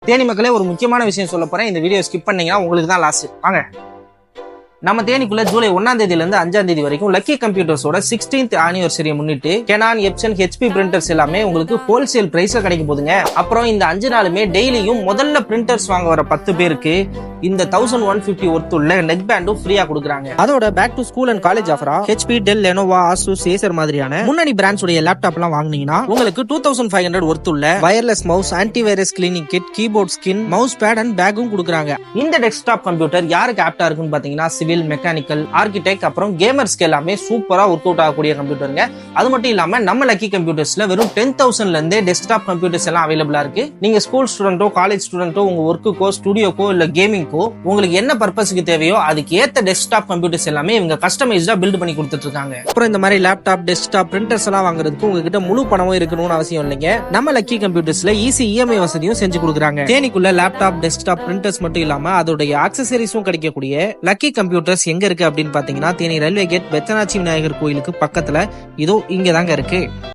தேனி மக்களே, ஒரு முக்கியமான விஷயம் சொல்ல போறேன். இந்த வீடியோ ஸ்கிப் பண்ணீங்கன்னா உங்களுக்கு தான் லாஸ். வாங்க. நம்ம தேனிக்குள்ள ஜூலை 1ஆம் தேதியில இருந்து 5ஆம் தேதி வரைக்கும் லக்கி கம்ப்யூட்டர்ஸோட 16th ஆனிவர்சரியை முன்னிட்டு கெனான், எப்சன், ஹெச்பி பிரிண்டர்ஸ் எல்லாமே உங்களுக்கு ஹோல்சேல் பிரைஸ்ல கிடைக்க போதுங்க. அப்புறம் இந்த 5 நாளுமே டெய்லியும் முதல்ல பிரிண்டர்ஸ் வாங்க வர 10 பேருக்கு இந்த 1150 ஒர்த்துள்ள நெக் பேண்டும் ஃப்ரீயா கொடுக்குறாங்க. அதோட back to school and college ஆஃபரா HP, Dell, Lenovo, Asus, Acer மாதிரியான முன்னணி பிராண்ட்ஸ் உடைய லேப்டாப் எல்லாம் வாங்குனீங்கன்னா உங்களுக்கு 2500 ஒர்த்துள்ள wireless mouse, antivirus cleaning kit, keyboard skin, mouse pad and பேக்கும் கொடுக்குறாங்க. இந்த டெஸ்க்டாப் கம்ப்யூட்டர் யாருக்கு ஆப்டா இருக்குன்னு பாத்தீங்கன்னா சிவில், மெக்கானிக்கல், ஆர்கிடெக்ட், அப்புறம் கேமர்ஸ்க்கு எல்லாமே சூப்பரா ஒர்க் அவுட் ஆகக்கூடிய கம்ப்யூட்டருங்க. அது மட்டும் இல்லாம நம்ம லக்கி கம்ப்யூட்டர்ஸ்ல வெறும் 10,000ல இருந்தே டெஸ்க்டாப் கம்ப்யூட்டர்ஸ் எல்லாம் அவைலபிளா இருக்கு. நீங்க ஸ்கூல் ஸ்டூடெண்டோ, காலேஜ் ஸ்டூடெண்டோ, உங்க ஒர்க்குக்கோ, ஸ்டுடியோக்கோ இல்ல கேமிங்கோ உங்களுக்கு என்ன பர்பஸ்க்கு தேவையோ அதுக்கு ஏத்த டெஸ்க்டாப் கம்ப்யூட்டர்ஸ் எல்லாமே இவங்க கஸ்டமைஸ்டா பில்ட் பண்ணி கொடுத்துட்டு இருக்காங்க. அப்புறம் இந்த மாதிரி லேப்டாப், டெஸ்க்டாப், பிரிண்டர்ஸ் எல்லாம் வாங்குறதுக்கு உங்ககிட்ட முழு பணமும் இருக்கணும்னு அவசியம் இல்லைங்க. நம்ம லக்கி கம்ப்யூட்டர்ஸ்ல ஈஸி இஎம்ஐ வசதியும் செஞ்சு கொடுக்குறாங்க. தேனிக்குள்ள லேப்டாப், டெஸ்க்டாப், பிரிண்டர்ஸ் மட்டும் இல்லாம அதோட ஆக்சசரிஸும் கிடைக்கக்கூடிய லக்கி கம்ப்யூட்டர்ஸ் எங்க இருக்கு அப்படின்னு பாத்தீங்கன்னா தேனி ரயில்வே கேட் பெத்தனாச்சி விநாயகர் கோயிலுக்கு பக்கத்துல இதோ இங்க தாங்க இருக்கு.